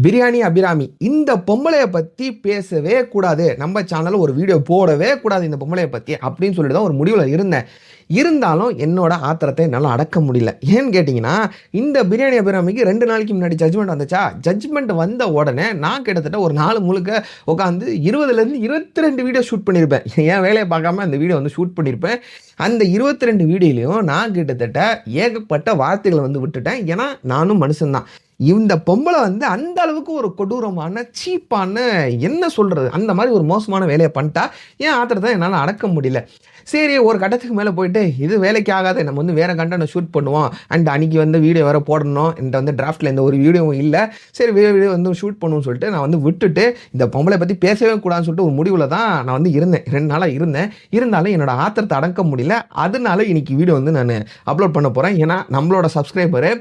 பிரியாணி அபிராமி இந்த பொம்பளைய பத்தி பேசவே கூடாது, நம்ம சேனல்ல ஒரு வீடியோ போடவே கூடாது இந்த பொம்பளைய பத்தி அப்படின்னு சொல்லிட்டு தான் ஒரு முடிவுல இருந்தேன். இருந்தாலும் என்னோட ஆத்திரத்தை என்னால அடக்க முடியல. ஏன்னு கேட்டீங்கன்னா, இந்த பிரியாணி அபிராமிக்கு 2 நாளைக்கு முன்னாடி ஜட்ஜ்மெண்ட் வந்துச்சா. ஜட்ஜ்மெண்ட் வந்த உடனே நான் கிட்டத்தட்ட ஒரு நாள் முழுக்க உட்காந்து 20லேருந்து 22 வீடியோ ஷூட் பண்ணியிருப்பேன். என் வேலையை பார்க்காம அந்த வீடியோ வந்து ஷூட் பண்ணியிருப்பேன். அந்த 22 வீடியோலையும் நான் கிட்டத்தட்ட ஏகப்பட்ட வார்த்தைகளை வந்து விட்டுட்டேன். ஏன்னா நானும் மனுஷன்தான். இந்த பொம்பளை வந்து அந்த அளவுக்கு ஒரு கொடூரமான சீப்பான என்ன சொல்றது, அந்த மாதிரி ஒரு மோசமான வேலையை பண்ணிட்டா. ஏன் ஆத்திரத்தை என்னால் அடக்க முடியல. சரி, ஒரு கட்டத்துக்கு மேலே போயிட்டு இது வேலைக்கு ஆகாது, நம்ம வந்து வேறு கண்டென்ட் ஷூட் பண்ணுவோம். அண்ட் அன்றைக்கி வந்து வீடியோ வேறு போடணும், என்கிட்ட வந்து டிராஃப்டில் எந்த ஒரு வீடியோவும் இல்லை. சரி, வீடியோ வந்து ஷூட் பண்ணுவோம்னு சொல்லிட்டு நான் வந்து விட்டுட்டு இந்த பொம்பளை பற்றி பேசவே கூடாதுன்னு சொல்லிட்டு ஒரு முடிவில் தான் நான் வந்து இருந்தேன். 2 நாளாக இருந்தேன். இருந்தாலும் என்னோட ஆத்திரத்தை அடக்க முடியல. அதனால இன்னைக்கு வீடியோ வந்து நான் அப்லோட் பண்ண போகிறேன். ஏன்னா நம்மளோட சப்ஸ்கிரைபரு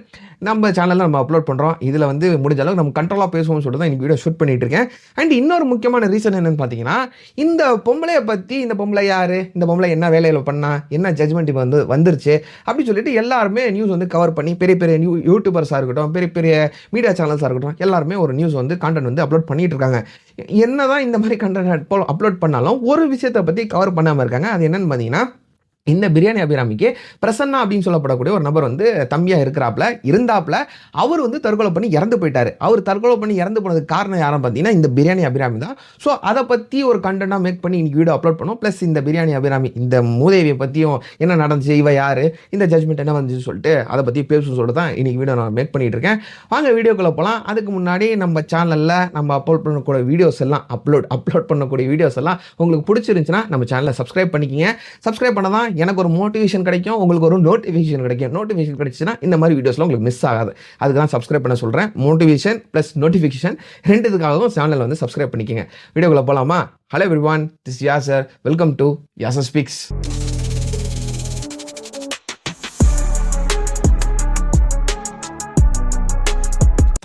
நம்ம சேனலில் நம்ம அப்லோட் பண்ணுறோம். இதில் வந்து முடிஞ்ச அளவுக்கு நம்ம கண்ட்ரோலாக பேசுவோம்னு சொல்லிட்டு தான் இன்னைக்கு வீடியோ ஷூட் பண்ணிட்டு இருக்கேன். அண்ட் இன்னொரு முக்கியமான ரீசன் என்னன்னு பார்த்தீங்கன்னா, இந்த பொம்பளையை பற்றி, இந்த பொம்பளை யார், இந்த பொம்பளை என்ன வேலையில் பண்ணா, என்ன ஜட்ஜ்மெண்ட் இப்போ வந்து வந்துருச்சு அப்படின்னு சொல்லிட்டு எல்லாருமே நியூஸ் வந்து கவர் பண்ணி பெரிய பெரிய யூடியூபர்ஸாக இருக்கட்டும், பெரிய பெரிய மீடியா சேனல்ஸாக இருக்கட்டும், எல்லாருமே ஒரு நியூஸ் வந்து கான்டென்ட் வந்து அப்லோட் பண்ணிட்டு இருக்காங்க. என்னதான் இந்த மாதிரி கண்டென்ட் அப்லோட் பண்ணாலும் ஒரு விஷயத்தை பற்றி கவர் பண்ணாமல் இருக்காங்க. அது என்னன்னு பார்த்தீங்கன்னா, இந்த பிரியாணி அபிராமிக்கு பிரசன்னா அப்படின்னு சொல்லப்படக்கூடிய ஒரு நபர் வந்து தம்பியாக இருந்தாப்புல அவர் வந்து தற்கொலை பண்ணி இறந்து போயிட்டார். அவர் தற்கொலை பண்ணி இறந்து போனதுக்கு காரணம் யாரும் பார்த்தீங்கன்னா இந்த பிரியாணி அபிராமி தான். ஸோ அதை பற்றி ஒரு கண்டென்ட்டாக மேக் பண்ணி இன்னைக்கு வீடியோ அப்லோட் பண்ணோம். ப்ளஸ் இந்த பிரியாணி அபிராமி, இந்த மூதேவியை பற்றியும் என்ன நடந்துச்சு, இவ யார், இந்த ஜட்ஜ்மெண்ட் என்ன வந்துச்சு சொல்லிட்டு அதை பற்றி பேசணும்னு சொல்லிட்டு தான் இன்னைக்கு வீடியோ நான் மேக் பண்ணிட்டு இருக்கேன். வாங்க வீடியோக்குள்ளே போகலாம். அதுக்கு முன்னாடி நம்ம சேனலில் நம்ம அப்லோட் பண்ணக்கூடிய வீடியோஸ் எல்லாம் அப்லோட் பண்ணக்கூடிய வீடியோஸ் எல்லாம் உங்களுக்கு பிடிச்சிருந்துச்சுன்னா நம்ம சேனலை சப்ஸ்கிரைப் பண்ணிக்கிங்க. சப்ஸ்கிரைப் பண்ண தான் எனக்கு ஒரு மோட்டிவேஷன் கிடைக்கும், உங்களுக்கு ஒரு நோட்டிஃபிகேஷன் கிடைக்கும். நோட்டிஃபிகேஷன் கிடைச்சுன்னா இந்த மாதிரி வீடியோஸ்லாம் உங்களுக்கு மிஸ் ஆகாது. அதுக்கு தான் சப்ஸ்கிரைப் பண்ண சொல்கிறேன். மோட்டிவேஷன் ப்ளஸ் நோட்டிஃபிகேஷன் ரெண்டுத்துக்காகவும் சேனலில் வந்து சப்ஸ்கிரைப் பண்ணிக்கோங்க. வீடியோக்குள்ளே போகலாமா? Hello everyone, this Yasar. Welcome to Yasar speaks.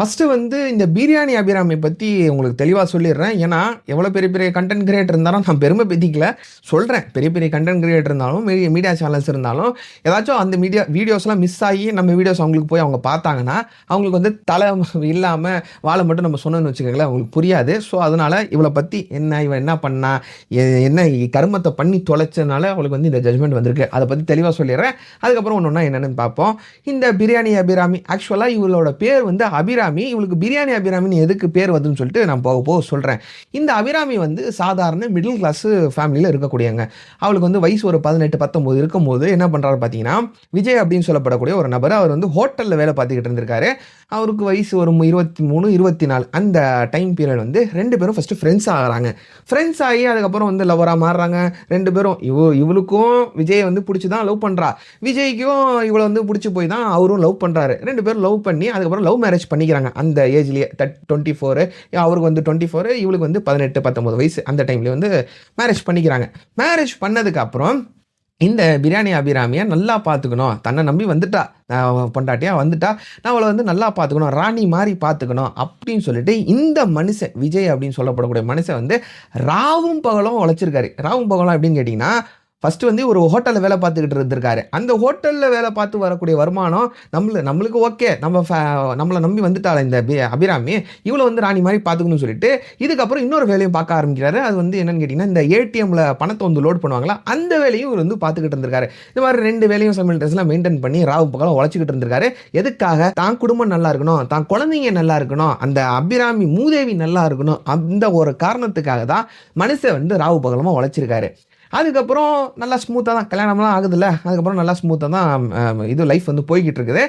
First வந்து இந்த பிரியாணி அபிராமி பற்றி உங்களுக்கு தெளிவாக சொல்லிடுறேன். ஏன்னா எவ்வளோ பெரிய பெரிய கண்டென்ட் கிரியேட்டர் இருந்தாலும் நான் பெருமை பெத்திக்கல சொல்கிறேன். பெரிய பெரிய கண்டென்ட் கிரியேட்டர் இருந்தாலும், மீடியா சேனல்ஸ் இருந்தாலும், ஏதாச்சும் அந்த வீடியோஸ்லாம் மிஸ் ஆகி நம்ம வீடியோஸ் அவங்களுக்கு போய் அவங்க பார்த்தாங்கன்னா அவங்களுக்கு வந்து தலை இல்லாமல் வாழை மட்டும் நம்ம சொன்னோன்னு வச்சுக்கோங்களேன், அவங்களுக்கு புரியாது. ஸோ அதனால் இவளை பற்றி இவன் என்ன பண்ணா, என்ன கருமத்தை பண்ணி தொலைச்சதுனால அவளுக்கு வந்து இந்த ஜட்ஜ்மெண்ட் வந்திருக்கு. அதை பற்றி தெளிவாக சொல்லிடுறேன். அதுக்கப்புறம் ஒன்று ஒன்றா என்னென்னு பார்ப்போம். இந்த பிரியாணி அபிராமி ஆக்சுவலாக இவளோட பேர் வந்து அபிராமி. இவளுக்கு பிரியாணி அபிராமின்னு எதுக்கு பேர் வருதுன்னு சொல்லிட்டு நான் போக சொல்கிறேன். இந்த அபிராமி வந்து சாதாரண மிடில் கிளாஸ் ஃபேமிலியில் இருக்கக்கூடியங்க. அவளுக்கு வந்து வயசு ஒரு 18-19 இருக்கும்போது என்ன பண்ணுறாரு பார்த்தீங்கன்னா, விஜய் அப்படின்னு சொல்லப்படக்கூடிய ஒரு நபர், அவர் வந்து ஹோட்டலில் வேலை பார்த்துக்கிட்டு இருந்திருக்காரு. அவருக்கு வயசு ஒரு 23-24 அந்த டைம் பீரியட் வந்து 2 பேரும் ஃபஸ்ட்டு ஃப்ரெண்ட்ஸ் ஆகிறாங்க. ஃப்ரெண்ட்ஸ் ஆகி அதுக்கப்புறம் வந்து லவராக மாறுறாங்க 2 பேரும். இவளுக்கும் விஜய் வந்து பிடிச்சி தான் லவ் பண்ணுறா, விஜய்க்கும் இவளை வந்து பிடிச்சி போய் தான் அவரும் லவ் பண்ணுறாரு. 2 பேரும் லவ் பண்ணி அதுக்கப்புறம் லவ் மேரேஜ் பண்ணிக்கிறாங்க. அந்த ஏஜ்லேயே 24, அவருக்கு வந்து 24, இவளுக்கு வந்து 18-19 வயசு. அந்த டைம்லேயே வந்து மேரேஜ் பண்ணிக்கிறாங்க. மேரேஜ் பண்ணதுக்கு அப்புறம் இந்த பிரியாணி அபிராமியை நல்லா பார்த்துக்கணும், தன்னை நம்பி வந்துட்டா, பொண்டாட்டியாக வந்துட்டா, நான் அவளை வந்து நல்லா பார்த்துக்கணும், ராணி மாதிரி பார்த்துக்கணும் அப்படின்னு சொல்லிட்டு இந்த மனுஷன் விஜய் அப்படின்னு சொல்லப்படக்கூடிய மனுஷன் வந்து ராவும் பகலும் உழைச்சிருக்காரு. ராவும் பகலும் அப்படின்னு கேட்டிங்கன்னா, ஃபஸ்ட்டு வந்து ஒரு ஹோட்டலில் வேலை பார்த்துக்கிட்டு இருந்திருக்காரு. அந்த ஹோட்டலில் வேலை பார்த்து வரக்கூடிய வருமானம் நம்மளுக்கு ஓகே, நம்மளை நம்பி வந்துட்டாள் இந்த அபிராமி, இவ்வளோ வந்து ராணி மாதிரி பார்த்துக்கணும்னு சொல்லிட்டு இதுக்கப்புறம் இன்னொரு வேலையும் பார்க்க ஆரம்பிக்கிறாரு. அது வந்து என்னன்னு கேட்டிங்கன்னா, இந்த ஏடிஎம்மில் பணத்தை வந்து லோட் பண்ணுவாங்களா, அந்த வேலையும் இவர் வந்து பார்த்துக்கிட்டு இருந்திருக்காரு. இந்த மாதிரி 2 வேலையும் சமையல்ஸ்லாம் மெயின்டைன் பண்ணி ராவு பக்கம் உழைச்சிக்கிட்டு இருந்திருக்காரு. எதுக்காக? தான் குடும்பம் நல்லா இருக்கணும், தான் குழந்தைங்க நல்லா இருக்கணும், அந்த அபிராமி மூதேவி நல்லா இருக்கணும், அந்த ஒரு காரணத்துக்காக தான் மனுஷன் வந்து ராவு பகலமாக உழைச்சிருக்காரு. அதுக்கப்புறம் நல்லா ஸ்மூத்தாக தான் கல்யாணம்லாம் ஆகுதுல்ல, அதுக்கப்புறம் நல்லா ஸ்மூத்தாக தான் இது லைஃப் வந்து போய்கிட்டு இருக்குது.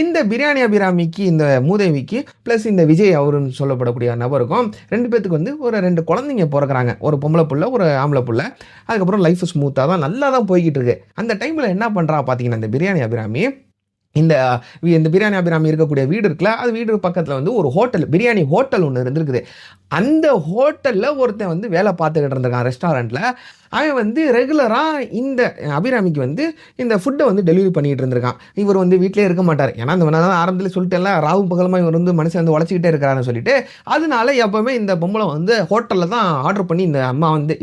இந்த பிரியாணி அபிராமிக்கு, இந்த மூதேவிக்கு ப்ளஸ் இந்த விஜய் அவருன்னு சொல்லப்படக்கூடிய நபருக்கும் 2 பேத்துக்கு வந்து ஒரு 2 குழந்தைங்க பிறக்கிறாங்க. ஒரு பொம்பளை புள்ள, ஒரு ஆம்பளை புள்ள. அதுக்கப்புறம் லைஃப் ஸ்மூத்தாக தான் நல்லா தான் போய்கிட்டு இருக்கு. அந்த டைமில் என்ன பண்ணுறா பார்த்தீங்கன்னா, இந்த பிரியாணி அபிராமி இந்த பிரியாணி அபிராமி இருக்கக்கூடிய வீடு இருக்குல்ல, அது வீடு பக்கத்தில் வந்து ஒரு ஹோட்டல், பிரியாணி ஹோட்டல் ஒன்று இருந்திருக்குது. அந்த ஹோட்டலில் ஒருத்தன் வந்து வேலை பார்த்துக்கிட்டு இருந்திருக்கான் ரெஸ்டாரண்ட்டில். அவன் வந்து ரெகுலராக இந்த அபிராமிக்கு வந்து இந்த ஃபுட்டை வந்து டெலிவரி பண்ணிகிட்டு இருந்திருக்கான். இவர் வந்து வீட்டிலே இருக்க மாட்டார். ஏன்னா அந்த ஆரம்பத்தில் சொல்லிட்டு ராவு பகலமாக இவர் வந்து மனுஷன் வந்து உழைச்சிக்கிட்டே இருக்கிறான்னு சொல்லிட்டு, அதனால எப்போவுமே இந்த பொம்பளை வந்து ஹோட்டலில் தான் ஆர்டர் பண்ணி இந்த அம்மா வந்து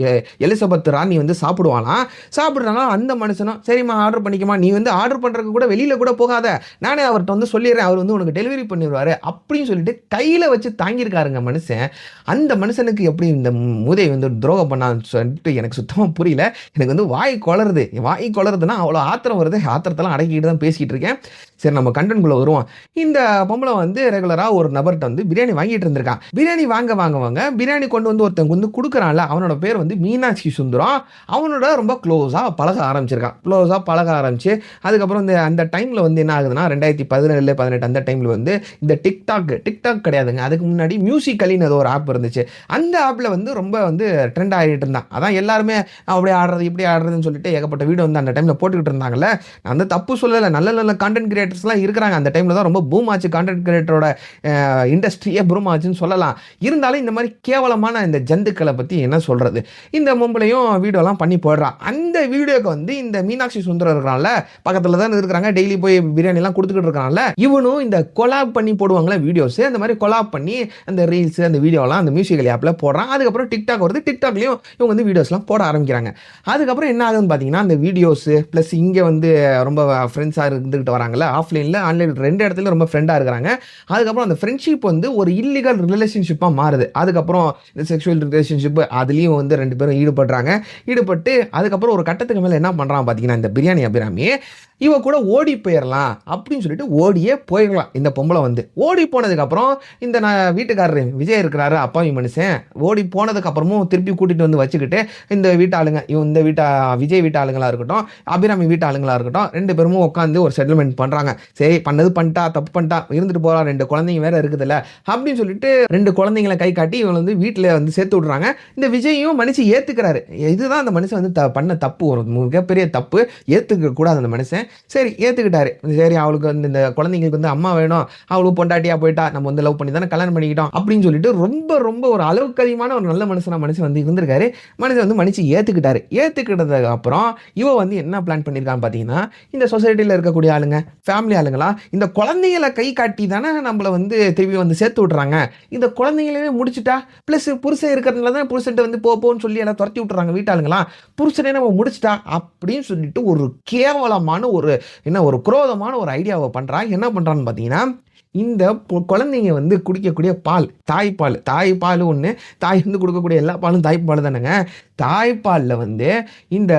எலிசபெத் ராணி வந்து சாப்பிடுவானா. சாப்பிட்றாங்க அந்த மனுஷனும் சரிம்மா ஆர்டர் பண்ணிக்கமா, நீ வந்து ஆர்டர் பண்ணுறதுக்கு கூட வெளியில் கூட போகாத, தூங்காத, நானே அவர்ட்ட வந்து சொல்லிடுறேன், அவர் வந்து உனக்கு டெலிவரி பண்ணிடுவாரு அப்படின்னு சொல்லிட்டு கையில வச்சு தாங்கியிருக்காருங்க மனுஷன். அந்த மனுஷனுக்கு எப்படி இந்த மூதை வந்து துரோகம் பண்ணான்னு சொல்லிட்டு எனக்கு சுத்தமா புரியல. எனக்கு வந்து வாய் கொளறுது. வாய் கொளறுதுன்னா அவ்வளோ ஆத்திரம் வருது. ஆத்திரத்தெல்லாம் அடக்கிட்டு தான் பேசிட்டு இருக்கேன். சரி, நம்ம கண்டென்ட்குள்ள வருவோம். இந்த பொம்பளை வந்து ரெகுலரா ஒரு நபர்ட்ட வந்து பிரியாணி வாங்கிட்டு இருந்திருக்கான். பிரியாணி வாங்க பிரியாணி கொண்டு வந்து ஒருத்தன் வந்து குடுக்குறான்ல, அவனோட பேர் வந்து மீனாட்சி சுந்தரம். அவனோட ரொம்ப க்ளோஸா பழக ஆரம்பிச்சிருக்கான். க்ளோஸா பழக ஆரம்பிச்சு அதுக்கப்புறம் அந்த டைம்ல வந்து என்ன ஆகுதுன்னா 2017, 18 அந்த டைம்ல வந்து இந்த டிக்டாக் கிடையாதுங்க. அதுக்கு முன்னாடி மியூசிக்கலின்னு ஏதோ ஒரு ஆப் இருந்துச்சு. அந்த ஆப்ல வந்து ரொம்ப வந்து ட்ரெண்ட் ஆகிட்டு இருந்தான். அதான் எல்லாருமே அப்படியே ஆடுறது இப்படி ஆடுறதுன்னு சொல்லிட்டு ஏகப்பட்ட வீடியோ வந்து அந்த டைம்ல போட்டுக்கிட்டு இருந்தாங்கல்ல. நான் வந்து தப்பு சொல்லல. நல்ல நல்ல கண்டென்ட் கிரியேட்டர்ஸ்லாம் இருக்கிறாங்க. அந்த டைம்ல தான் ரொம்ப பூம் ஆச்சு. கண்டென்ட் கிரியேட்டரோட இண்டஸ்ட்ரியே பூம் ஆச்சுன்னு சொல்லலாம். இருந்தாலும் இந்த மாதிரி கேவலமான இந்த ஜந்துக்களை பத்தி என்ன சொல்றது? இந்த பொம்பளையும் வீடியோலாம் பண்ணி போடுறான். அந்த வீடியோக்கு வந்து இந்த மீனாட்சி சுந்தரம் இருக்கிறான்ல, பக்கத்துல தான் இருக்கிறாங்க, டெய்லி போய் பிரியாணி எல்லாம் கொடுத்துக்கிட்டு இருக்கான்ல, இவனும் இந்த கொலாப் பண்ணி போடுவாங்களே வீடியோஸ், அந்த மாதிரி கொலாப் பண்ணி அந்த ரீல்ஸ் அந்த வீடியோலாம் அந்த மியூசிக்கல் ஆப்ல போடுறான். அதுக்கப்புறம் டிக்டாக் வருது. டிக்டாக்லயும் இவங்க வந்து வீடியோஸ்லாம் போட ஆரம்பிக்கிறாங்க. அதுக்கப்புறம் என்ன ஆகுதுன்னு பார்த்தீங்கன்னா, அந்த வீடியோஸ் ப்ளஸ் இங்கே வந்து ரொம்ப ஃப்ரெண்ட்ஸாக இருந்துகிட்டு வராங்கல்ல, ஆஃப்லைனில் ஆன்லைன் 2 இடத்துல ரொம்ப ஃப்ரெண்டாக இருக்கிறாங்க. அதுக்கப்புறம் அந்த ஃப்ரெண்ட்ஷிப் வந்து ஒரு இல்லீகல் ரிலேஷன்ஷிப்பாக மாறுது. அதுக்கப்புறம் இந்த செக்ஷுவல் ரிலேஷன்ஷிப் அதுலேயும் வந்து 2 பேரும் ஈடுபட்டு அதுக்கப்புறம் ஒரு கட்டத்துக்கு மேலே என்ன பண்ணுறான் பார்த்தீங்கன்னா, இந்த பிரியாணி அபிராமி இவ கூட ஓடி போயிடலாம் அப்படின்னு சொல்லிட்டு ஓடியே போயிடலாம். இந்த பொம்பளை வந்து ஓடி போனதுக்கப்புறம் இந்த வீட்டுக்காரரு விஜய் இருக்கிறாரு, அப்பாவி மனுஷன், ஓடி போனதுக்கு அப்புறமும் திருப்பி கூட்டிட்டு வந்து வச்சுக்கிட்டு இந்த வீட்டாளுங்க இந்த விஜய் வீட்டு ஆளுங்களா இருக்கட்டும், அபிராமி வீட்டு ஆளுங்களா இருக்கட்டும், 2 பேரும் உட்காந்து ஒரு செட்டில்மெண்ட் பண்றாங்க. சரி, பண்ணது பண்ணிட்டா, தப்பு பண்ணிட்டா, இருந்துட்டு போறா, 2 குழந்தைங்க வேற இருக்குதுல்ல அப்படின்னு சொல்லிட்டு 2 குழந்தைங்களை கை காட்டி இவங்க வந்து வீட்டில் வந்து சேர்த்து விடுறாங்க. இந்த விஜயும் மனுஷன் ஏத்துக்கிறாரு. இதுதான் அந்த மனுஷன் வந்து பண்ண தப்பு, ஒரு மிகப்பெரிய தப்பு. ஏத்துக்க கூடாது அந்த மனுஷன். சரி, ஏத்துக்கிட்டாரு. சரி, அவளுக்கு வந்து இந்த குழந்தைங்களுக்கு வந்து அம்மா வேணும், அவளுக்கு பொண்டாட்டியா போயிட்டா, நம்ம வந்து லவ் பண்ணி தானே கல்யாணம் பண்ணிக்கிட்டோம் அப்படின்னு சொல்லிட்டு ரொம்ப ரொம்ப ஒரு அளவுக்கு அதிகமான ஒரு நல்ல மனுஷன் வந்து இருந்திருக்காரு. மனுஷன் வந்து ஏத்துக்கிட்டாரு. ஏத்துக்கிட்டதுக்கு அப்புறம் இவ வந்து என்ன பிளான் பண்ணிருக்கான்னு பாத்தீங்கன்னா, இந்த சொசைட்டில இருக்கக்கூடிய ஆளுங்க, ஃபேமிலி ஆளுங்களா இந்த குழந்தைகளை கை காட்டி தானே நம்மள வந்து திருப்பி வந்து சேர்த்து விட்டுறாங்க. இந்த குழந்தைங்களே முடிச்சுட்டா பிளஸ் புருஷன் இருக்கிறதுனால தான் புருஷன்ட்ட வந்து போன்னு சொல்லி எல்லாம் துரத்தி விட்டுறாங்க வீட்டாளுங்களா. புருஷனே நம்ம முடிச்சுட்டா அப்படின்னு சொல்லிட்டு ஒரு கேவலமான ஒரு குரோதமான ஒரு ஐடியாவை பண்றான். என்ன பண்றான்னு பாத்தீங்கன்னா, இந்த குழந்தைங்க வந்து குடிக்கக்கூடிய பால், தாய்ப்பால் ஒன்று, தாய் வந்து கொடுக்கக்கூடிய எல்லா பாலும் தாய்ப்பால் தானேங்க. தாய்ப்பாலில் வந்து இந்த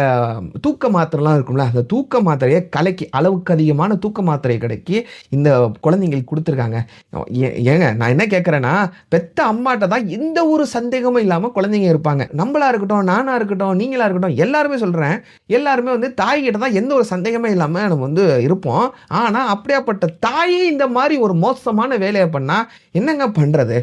தூக்க மாத்திரைலாம் இருக்கும்ல, அந்த தூக்க மாத்திரையை கலக்கி, அளவுக்கு அதிகமான தூக்க மாத்திரையை கலக்கி இந்த குழந்தைங்களுக்கு கொடுத்துருக்காங்க. ஏங்க நான் என்ன கேட்குறேன்னா, பெத்த அம்மாட்ட தான் எந்த ஒரு சந்தேகமும் இல்லாமல் குழந்தைங்க இருப்பாங்க. நம்மளா இருக்கட்டும், நானா இருக்கட்டும், நீங்களா இருக்கட்டும், எல்லாருமே சொல்கிறேன், எல்லாருமே வந்து தாய்கிட்ட தான் எந்த ஒரு சந்தேகமே இல்லாமல் நம்ம வந்து இருப்போம். ஆனால் அப்படியாப்பட்ட தாயே இந்த மாதிரி ஒரு மோசமான வேலையை பண்ணா என்னங்க பண்றது?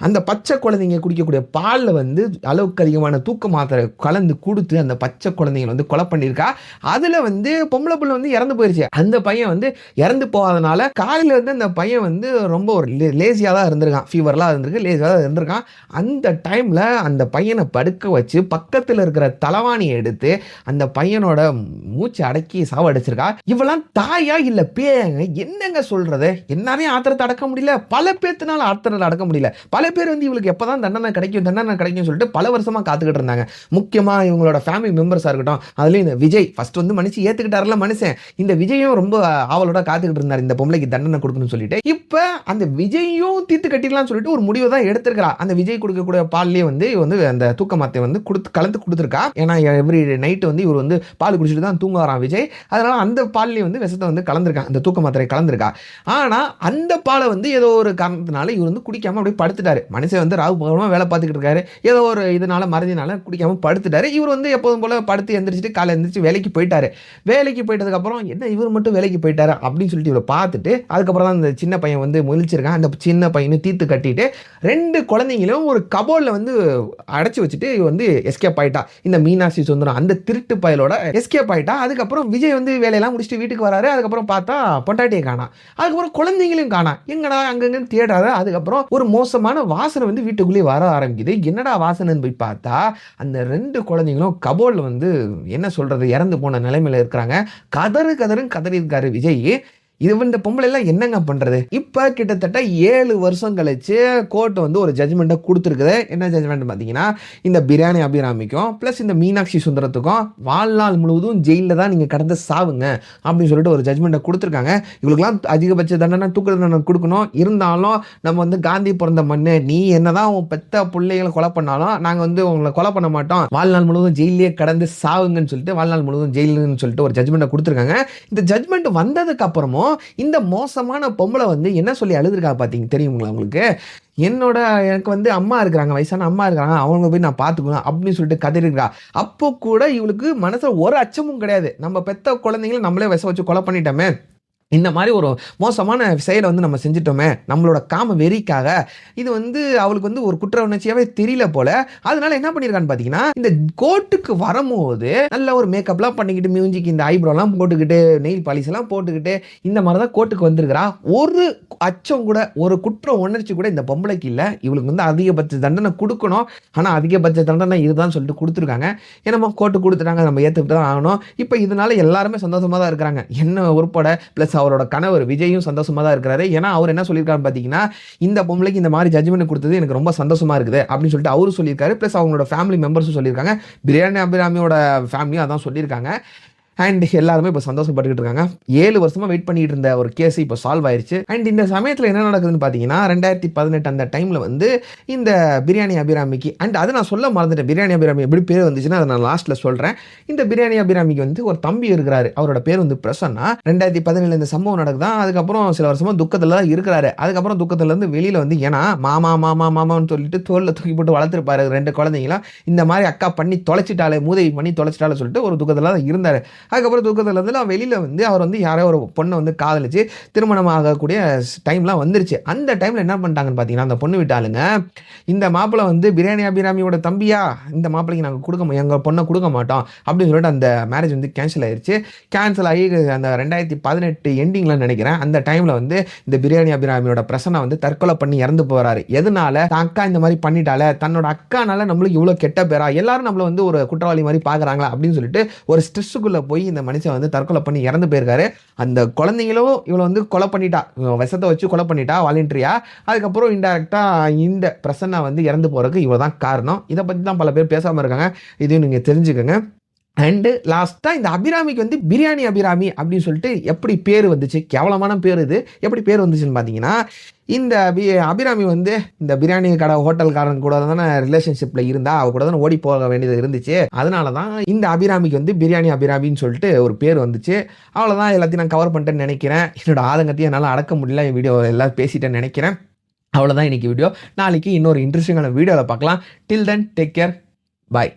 அந்த பச்சை குழந்தைங்க குடிக்கக்கூடிய பால்ல வந்து அளவுக்கு அதிகமான தூக்க மாத்திரை கலந்து கொடுத்து அந்த பச்சை குழந்தைங்களை வந்து கொலை பண்ணியிருக்கா. அதுல வந்து பொம்பளை பிள்ளை வந்து இறந்து போயிருச்சு. அந்த பையன் வந்து இறந்து போகாதனால காலையில வந்து அந்த பையன் வந்து ரொம்ப ஒரு லேசியா தான் இருந்திருக்கான். ஃபீவர்லாம் இருந்திருக்கு, லேசியா தான் இருந்திருக்கான். அந்த டைம்ல அந்த பையனை படுக்க வச்சு பக்கத்துல இருக்கிற தலவாணியை எடுத்து அந்த பையனோட மூச்சு அடக்கி சாவடிச்சிருக்கா. இவெல்லாம் தாயா இல்ல பேங்க? என்னங்க சொல்றது? என்னாரையும் ஆத்திரத்தை அடக்க முடியல, பல பேர்த்தினால ஆத்திரத்தை அடக்க முடியல. பல பேர் வந்து இவளுக்கு எப்பதான் தண்டனை கிடைக்கும் சொல்லிட்டு பல வருஷமா காத்துக்கிட்டு இருந்தாங்க. முக்கியமா இவங்களோட ஃபேமிலி மெம்பர்ஸா இருக்கட்டும், அதுலயும் இந்த விஜய் ஃபர்ஸ்ட் வந்து மனுஷன் ஏத்துக்கிட்டாருல மனுஷன், இந்த விஜயும் ரொம்ப ஆவலோட காத்துக்கிட்டு இருந்தார் இந்த பொம்பளைக்கு தண்டனை கொடுக்கணும்னு சொல்லிட்டு. இப்ப அந்த விஜயும் தீர்த்து கட்டிடலாம்னு சொல்லிட்டு ஒரு முடிவை தான் எடுத்திருக்கா. அந்த விஜய் கொடுக்கக்கூடிய பால்லேயே வந்து அந்த தூக்க மாத்திரை வந்து கலந்து கொடுத்துருக்கா. ஏன்னா எவ்ரி நைட் வந்து இவர் வந்து பால் குடிச்சிட்டு தான் தூங்குவாராம் விஜய். அதனால அந்த பால்லேயே வந்து விஷத்தை வந்து கலந்துருக்கான், அந்த தூக்க மாத்திரை கலந்துருக்கா. ஆனா அந்த பாலை வந்து ஏதோ ஒரு காரணத்தினால இவர் வந்து குடிக்காம அப்படியே படுத்துட்டாரு. மனுஷன் வந்து ராவு பகலமா வேலை பார்த்துக்கிட்டு இருக்காரு. ஏதோ ஒரு இதனால மறதினால குடிக்காம படுத்துட்டாரு. இவர் வந்து எப்போதும் போல படுத்து எந்திரிச்சிட்டு காலை எந்திரிச்சு வேலைக்கு போயிட்டாரு. வேலைக்கு போயிட்டதுக்கு அப்புறம் என்ன இவர் மட்டும் வேலைக்கு போயிட்டாரு அப்படின்னு சொல்லிட்டு இவரை பார்த்துட்டு அதுக்கப்புறம் தான் அந்த சின்ன பையன் வந்து முழிச்சிருக்கான். அந்த சின்ன பையனை தீர்த்து கட்டிட்டு 2 குழந்தைங்களும் ஒரு கபோர்ட்ல வந்து அடைச்சு வச்சுட்டு இவர் வந்து எஸ்கேப் ஆயிட்டா. இந்த மீனாட்சி சுந்தரம் அந்த திருட்டு பயலோட எஸ்கேப் ஆயிட்டா. அதுக்கப்புறம் விஜய் வந்து வேலையெல்லாம் முடிச்சுட்டு வீட்டுக்கு வராரு. அதுக்கப்புறம் பார்த்தா பொண்டாட்டியை காணா. அதுக்கப்புறம் குழந்தைங்களையும் காணா. எங்கடா அங்கங்கன்னு தேடாரு. அதுக்கப்புறம் ஒரு மோசமான வாசனை வந்து வீட்டுக்குள்ளேயே வர ஆரம்பிக்குது. என்னடா வாசனைன்னு போய் பார்த்தா அந்த 2 குழந்தைங்களும் கபோர்ட்ல வந்து என்ன சொல்றது இறந்து போன நிலைமையில இருக்கிறாங்க. கதறுன்னு கதறி இருக்காரு விஜய். இந்த பொம்பளை எல்லாம் என்னங்க பண்றது? இப்ப கிட்டத்தட்ட 7 வருஷம் கழிச்சு கோர்ட் வந்து ஒரு ஜட்ஜ்மெண்ட்டை கொடுத்துருக்குது. என்ன ஜட்ஜ்மெண்ட் பார்த்தீங்கன்னா, இந்த பிரியாணி அபிராமிக்கும் பிளஸ் இந்த மீனாட்சி சுந்தரத்துக்கும் வாழ்நாள் முழுவதும் ஜெயிலில் தான் நீங்கள் கடந்து சாவுங்க அப்படின்னு சொல்லிட்டு ஒரு ஜட்ஜ்மெண்ட்டை கொடுத்துருக்காங்க. இவங்களுக்குலாம் அதிகபட்ச தண்டனை தூக்கு தண்டனை கொடுக்கணும். இருந்தாலும் நம்ம வந்து காந்தி பிறந்த மண்ணு, நீ என்னதான் உன் பெத்த பிள்ளைகளை கொலை பண்ணாலும் நாங்கள் வந்து உங்களை கொலை பண்ண மாட்டோம், வாழ்நாள் முழுவதும் ஜெயிலே கடந்து சாவுங்கன்னு சொல்லிட்டு வாழ்நாள் முழுவதும் ஜெயிலுன்னு சொல்லிட்டு ஒரு ஜட்ஜ்மெண்ட்டை கொடுத்துருக்காங்க. இந்த ஜட்ஜ்மெண்ட் வந்ததுக்கு அப்புறமும் இந்த மோசமான பொம்பளை வந்து என்ன சொல்லி அழுதுருக்கா பார்த்தீங்க தெரியுங்களா உங்களுக்கு? எனக்கு வந்து அம்மா இருக்கிறாங்க, வயசான அம்மா இருக்கிறாங்க, அவங்க போய் நான் பார்த்துக்கணும் அப்படின்னு சொல்லிட்டு கதறிருக்கா. அப்போ கூட இவளுக்கு மனசுல ஒரு அச்சமும் கிடையாது. நம்ம பெத்த குழந்தைங்களை நம்மளே விஷம் வச்சு கொலை பண்ணிட்டோமே, இந்த மாதிரி ஒரு மோசமான செயலை வந்து நம்ம செஞ்சிட்டோமே நம்மளோட காம வெறிக்காக, இது வந்து அவளுக்கு வந்து ஒரு குற்ற உணர்ச்சியாவே தெரியல போல. அதனால என்ன பண்ணிருக்கான்னு பாத்தீங்கன்னா, இந்த கோர்ட்டுக்கு வரும்போது நல்ல ஒரு மேக்கப்லாம் பண்ணிக்கிட்டு, மியூசிக் இந்த ஐப்ரோலாம் போட்டுக்கிட்டு, நெயில் பாலிஷ் எல்லாம் போட்டுக்கிட்டு இந்த மாதிரி தான் கோர்ட்டுக்கு வந்திருக்கிறா. ஒரு அச்சம் கூட, ஒரு குற்ற உணர்ச்சி கூட இந்த பொம்பளைக்கு இல்லை. இவளுக்கு வந்து அதிகபட்ச தண்டனை கொடுக்கணும். ஆனா அதிகபட்ச தண்டனை இதுதான் சொல்லிட்டு கொடுத்துருக்காங்க. ஏன்னா கோர்ட்டு கொடுத்துட்டாங்க, நம்ம ஏற்றுக்கிட்டு தான் ஆகணும். இப்போ இதனால எல்லாருமே சந்தோஷமா தான் இருக்கிறாங்க. என்ன உருப்பட பிளஸ் அவரோட கணவர் விஜயும் சந்தோஷமா தான் இருக்கிறாரு. ஏன்னா அவர் என்ன சொல்லியிருக்காரு பார்த்தீங்கன்னா, இந்த பொம்பளைக்கு இந்த மாதிரி ஜட்ஜ்மெண்ட் கொடுத்தது எனக்கு ரொம்ப சந்தோஷமா இருக்குது அப்படின்னு சொல்லிட்டு அவரு சொல்லியிருக்காரு. பிளஸ் அவங்களோட ஃபேமிலி மெம்பர்ஸும் சொல்லியிருக்காங்க. பிரியாணி அபிராமியோட ஃபேமிலியும் அதான் சொல்லியிருக்காங்க. அண்ட் எல்லாருமே இப்போ சந்தோஷப்பட்டுக்கிட்டு இருக்காங்க. 7 வருஷமா வெயிட் பண்ணிட்டு இருந்த ஒரு கேஸ் இப்போ சால்வ் ஆயிருச்சு. அண்ட் இந்த சமயத்தில் என்ன நடக்குதுன்னு பார்த்தீங்கன்னா, 2018 அந்த டைமில் வந்து இந்த பிரியாணி அபிராமிக்கு, அண்ட் அது நான் சொல்ல மறந்துட்டேன், பிரியாணி அபிராமி எப்படி பேர் வந்துச்சுன்னா அதை நான் லாஸ்ட்டில் சொல்கிறேன். இந்த பிரியாணி அபிராமிக்கு வந்து ஒரு தம்பி இருக்கிறாரு. அவரோட பேர் வந்து பிரசன்னா. 2017 இந்த சம்பவம் நடக்குதான். அதுக்கப்புறம் சில வருஷமா துக்கத்தில் தான் இருக்கிறாரு. அதுக்கப்புறம் துக்கத்துலேருந்து வெளியில் வந்து, ஏன்னா மாமா மாமா மாமான்னு சொல்லிட்டு தோளில் தூக்கி போட்டு வளர்த்துருப்பாரு 2 குழந்தைங்களாம். இந்த மாதிரி அக்கா பண்ணி தொலைச்சிட்டாலே, மூதவி பண்ணி தொலைச்சிட்டாலே சொல்லிட்டு ஒரு துக்கத்தில் தான் இருந்தார். அதுக்கப்புறம் தூக்கத்தில் இருந்து வெளியில் வந்து அவர் வந்து யாரோ ஒரு பொண்ணை வந்து காதலிச்சு திருமணம் ஆகக்கூடிய டைம்லாம் வந்துருச்சு. அந்த டைமில் என்ன பண்ணிட்டாங்கன்னு பார்த்தீங்கன்னா, அந்த பொண்ணு விட்டாளுங்க, இந்த மாப்பிள்ளை வந்து பிரியாணி அபிராமியோட தம்பியா, இந்த மாப்பிள்ளைக்கு நாங்கள் எங்கள் பொண்ணை கொடுக்க மாட்டோம் அப்படின்னு சொல்லிட்டு அந்த மேரேஜ் வந்து கேன்சல் ஆயிடுச்சு. கேன்சல் ஆகி அந்த 2018 எண்டிங்கில் நினைக்கிறேன், அந்த டைமில் வந்து இந்த பிரியாணி அபிராமியோட பிரசனை வந்து தற்கொலை பண்ணி இறந்து போகிறாரு. எதனால? அக்கா இந்த மாதிரி பண்ணிட்டால, தன்னோட அக்கானால நம்மளுக்கு இவ்வளோ கெட்ட பேரா, எல்லாரும் நம்மளை வந்து ஒரு குற்றவாளி மாதிரி பார்க்குறாங்களா அப்படின்னு சொல்லிட்டு ஒரு ஸ்ட்ரெஸ்ஸுக்குள்ளே போய் இந்த மனுஷன் வந்து தற்கொலை பண்ணி இறந்து போயிருக்காரு. அந்த குழந்தைங்களும் இவளை வந்து கொலை பண்ணிட்டா, விஷத்தை வச்சு கொலை பண்ணிட்டா வாலண்டரியா. அதுக்கப்புறம் இன்டைரக்டா இந்த பிரசன்னா வந்து இறந்து போறதுக்கு இவ தான் காரணம். இதை பற்றி தான் பல பேர் பேசாமல் இருக்காங்க. இதையும் நீங்கள் தெரிஞ்சுக்கோங்க. அண்டு லாஸ்ட்டாக இந்த அபிராமிக்கு வந்து பிரியாணி அபிராமி அப்படின்னு சொல்லிட்டு எப்படி பேர் வந்துச்சு? கேவலமான பேர் இது. எப்படி பேர் வந்துச்சுன்னு பார்த்தீங்கன்னா, இந்த அபிராமி வந்து இந்த பிரியாணி கடை ஹோட்டல்காரன் கூட தானே ரிலேஷன்ஷிப்பில் இருந்தா, அவ கூட தானே ஓடி போக வேண்டியது இருந்துச்சு. அதனால தான் இந்த அபிராமிக்கு வந்து பிரியாணி அபிராமின்னு சொல்லிட்டு ஒரு பேர் வந்துச்சு. அவ்வளோதான், எல்லாத்தையும் நான் கவர் பண்ணிட்டேன்னு நினைக்கிறேன். என்னோட ஆதங்கத்தையும் என்னால் அடக்க முடியல, என் வீடியோ எல்லாம் பேசிட்டேன்னு நினைக்கிறேன். அவ்வளோதான் இன்னைக்கு வீடியோ. நாளைக்கு இன்னொரு இன்ட்ரெஸ்டிங்கான வீடியோவில் பார்க்கலாம். டில் தென் டேக் கேர், பாய்.